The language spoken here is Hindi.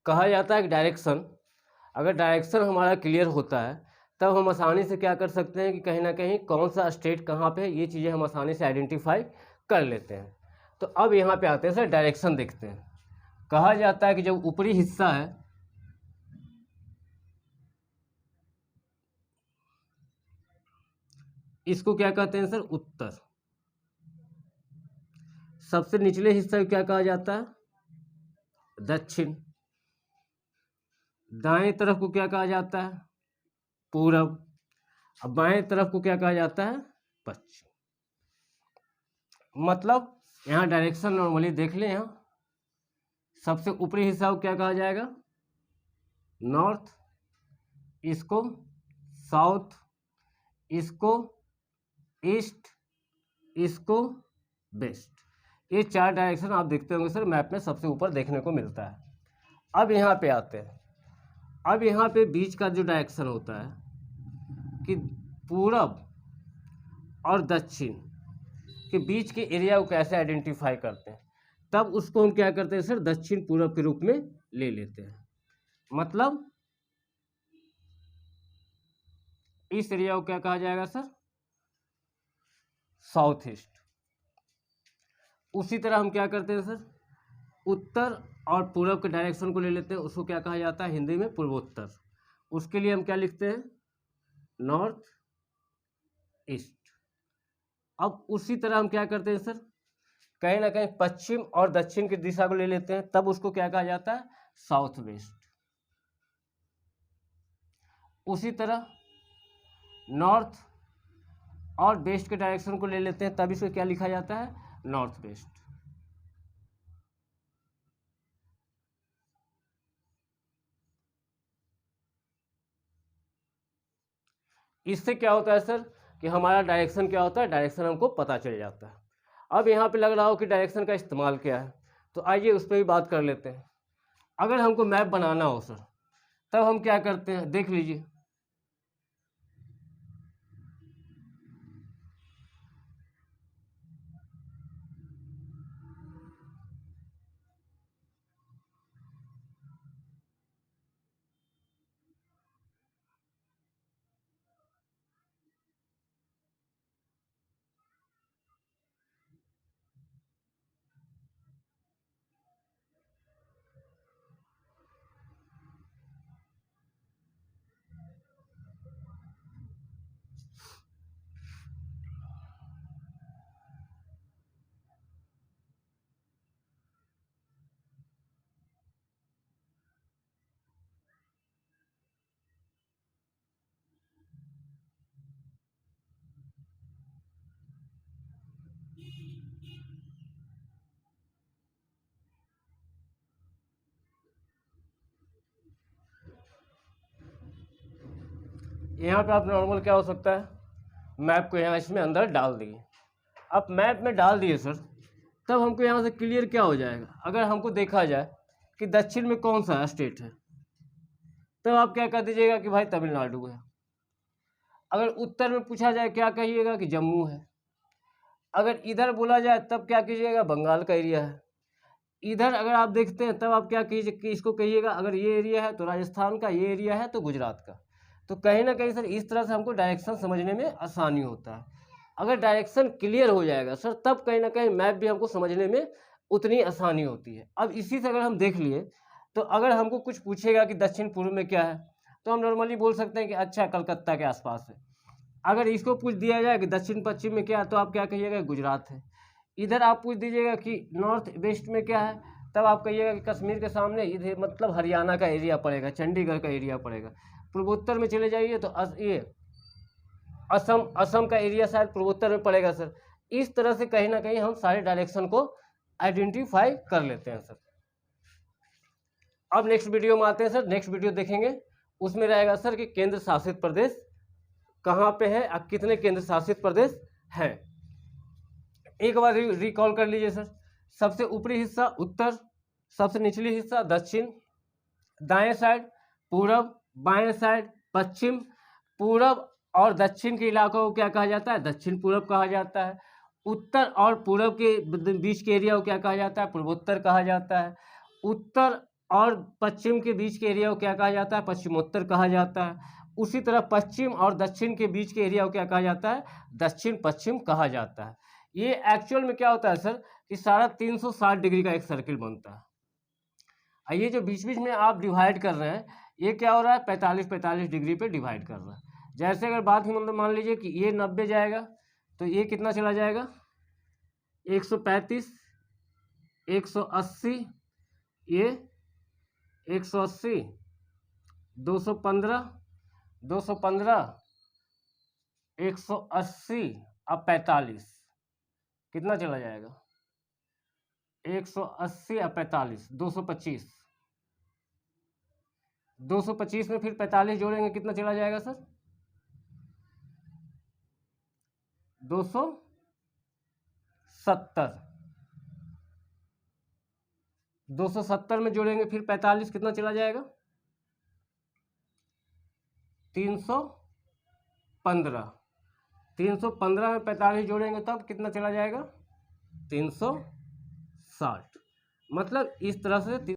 कहा जाता है कि डायरेक्शन, अगर डायरेक्शन हमारा क्लियर होता है तब हम आसानी से क्या कर सकते हैं कि कहीं ना कहीं कौन सा स्टेट कहाँ पे है, ये चीज़ें हम आसानी से आइडेंटिफाई कर लेते हैं। तो अब यहाँ पे आते हैं सर, डायरेक्शन देखते हैं। कहा जाता है कि जब ऊपरी हिस्सा है, इसको क्या कहते हैं सर, उत्तर। सबसे निचले हिस्से को क्या कहा जाता है, दक्षिण। दाएं तरफ को क्या कहा जाता है, पूरब। अब बाएं तरफ को क्या कहा जाता है, पश्चिम। मतलब यहाँ डायरेक्शन नॉर्मली देख लें, यहाँ सबसे ऊपरी हिस्सा को क्या कहा जाएगा, नॉर्थ, इसको साउथ, इसको ईस्ट, इसको वेस्ट। ये 4 डायरेक्शन आप देखते होंगे सर मैप में सबसे ऊपर देखने को मिलता है। अब यहाँ पे आते हैं, अब यहाँ पे बीच का जो डायरेक्शन होता है कि पूरब और दक्षिण के बीच के एरिया को कैसे आइडेंटिफाई करते हैं, तब उसको हम क्या करते हैं सर, दक्षिण पूरब के रूप में ले लेते हैं। मतलब इस एरिया को क्या कहा जाएगा सर, साउथ ईस्ट। उसी तरह हम क्या करते हैं सर, उत्तर और पूरब के डायरेक्शन को ले लेते हैं, उसको क्या कहा जाता है हिंदी में, पूर्वोत्तर। उसके लिए हम क्या लिखते हैं, नॉर्थ ईस्ट। अब उसी तरह हम क्या करते हैं सर, कहीं ना कहीं पश्चिम और दक्षिण की दिशा को ले लेते हैं, तब उसको क्या कहा जाता है, साउथ वेस्ट। उसी तरह नॉर्थ और वेस्ट के डायरेक्शन को ले लेते हैं, तब इसको क्या लिखा जाता है, नॉर्थ वेस्ट। इससे क्या होता है सर कि हमारा डायरेक्शन क्या होता है, डायरेक्शन हमको पता चल जाता है। अब यहाँ पे लग रहा हो कि डायरेक्शन का इस्तेमाल क्या है, तो आइए उस पर भी बात कर लेते हैं। अगर हमको मैप बनाना हो सर, तब हम क्या करते हैं, देख लीजिए। यहाँ पे आप नॉर्मल क्या हो सकता है, मैप को यहाँ इसमें अंदर डाल दिए। अब मैप में डाल दिए सर, तब हमको यहाँ से क्लियर क्या हो जाएगा, अगर हमको देखा जाए कि दक्षिण में कौन सा स्टेट है, तब आप क्या कह दीजिएगा कि भाई तमिलनाडु है। अगर उत्तर में पूछा जाए क्या कहिएगा कि जम्मू है। अगर इधर बोला जाए तब क्या कीजिएगा, बंगाल का एरिया है। इधर अगर आप देखते हैं तब आप क्या कीजिए कि इसको कहिएगा, अगर ये एरिया है तो राजस्थान का, ये एरिया है तो गुजरात का। तो कहीं ना कहीं सर इस तरह से हमको डायरेक्शन समझने में आसानी होता है। अगर डायरेक्शन क्लियर हो जाएगा सर, तब कहीं ना कहीं मैप भी हमको समझने में उतनी आसानी होती है। अब इसी से अगर हम देख लिए, तो अगर हमको कुछ पूछेगा कि दक्षिण पूर्व में क्या है, तो हम नॉर्मली बोल सकते हैं कि अच्छा कलकत्ता के आसपास है। अगर इसको पूछ दिया जाए कि दक्षिण पश्चिम में क्या है, तो आप क्या कहिएगा, गुजरात है। इधर आप पूछ दीजिएगा कि नॉर्थ वेस्ट में क्या है, तब आप कहिएगा कि कश्मीर के सामने इधर मतलब हरियाणा का एरिया पड़ेगा, चंडीगढ़ का एरिया पड़ेगा। पूर्वोत्तर में चले जाइए तो ये असम का एरिया शायद पूर्वोत्तर में पड़ेगा सर। इस तरह से कहीं ना कहीं हम सारे डायरेक्शन को आइडेंटिफाई कर लेते हैं सर। अब नेक्स्ट वीडियो में आते हैं सर, नेक्स्ट वीडियो देखेंगे, उसमें रहेगा सर कि केंद्र शासित प्रदेश कहाँ पे है और कितने केंद्र शासित प्रदेश हैं। एक बार रिकॉल कर लीजिए सर, सबसे ऊपरी हिस्सा उत्तर, सबसे निचली हिस्सा दक्षिण, दाएं साइड पूरब, बाएं साइड पश्चिम। पूरब और दक्षिण के इलाकों को क्या कहा जाता है, दक्षिण पूरब कहा जाता है। उत्तर और पूरब के बीच के एरिया को क्या कहा जाता है, पूर्वोत्तर कहा जाता है। उत्तर और पश्चिम के बीच के एरिया को क्या कहा जाता है? पश्चिमोत्तर कहा जाता है। उसी तरह पश्चिम और दक्षिण के बीच के एरिया को क्या कहा जाता है? दक्षिण पश्चिम कहा जाता है। ये एक्चुअल में क्या होता है सर कि सारा 360 डिग्री का एक सर्किल बनता है। और ये जो बीच बीच में आप डिवाइड कर रहे हैं, ये क्या हो रहा है? 45-45 डिग्री पे डिवाइड कर रहा है। जैसे अगर बात ही मतलब मान लीजिए कि ये 90 जाएगा तो ये कितना चला जाएगा? 135, 180, ये 180, 215, 215, 180 अब 45 कितना चला जाएगा? 180 अब 45 225, 225 में फिर 45 जोड़ेंगे कितना चला जाएगा सर? 270, 270 में जोड़ेंगे फिर 45 कितना चला जाएगा? 315, 315 में 45 जोड़ेंगे तब कितना चला जाएगा? 360। मतलब इस तरह से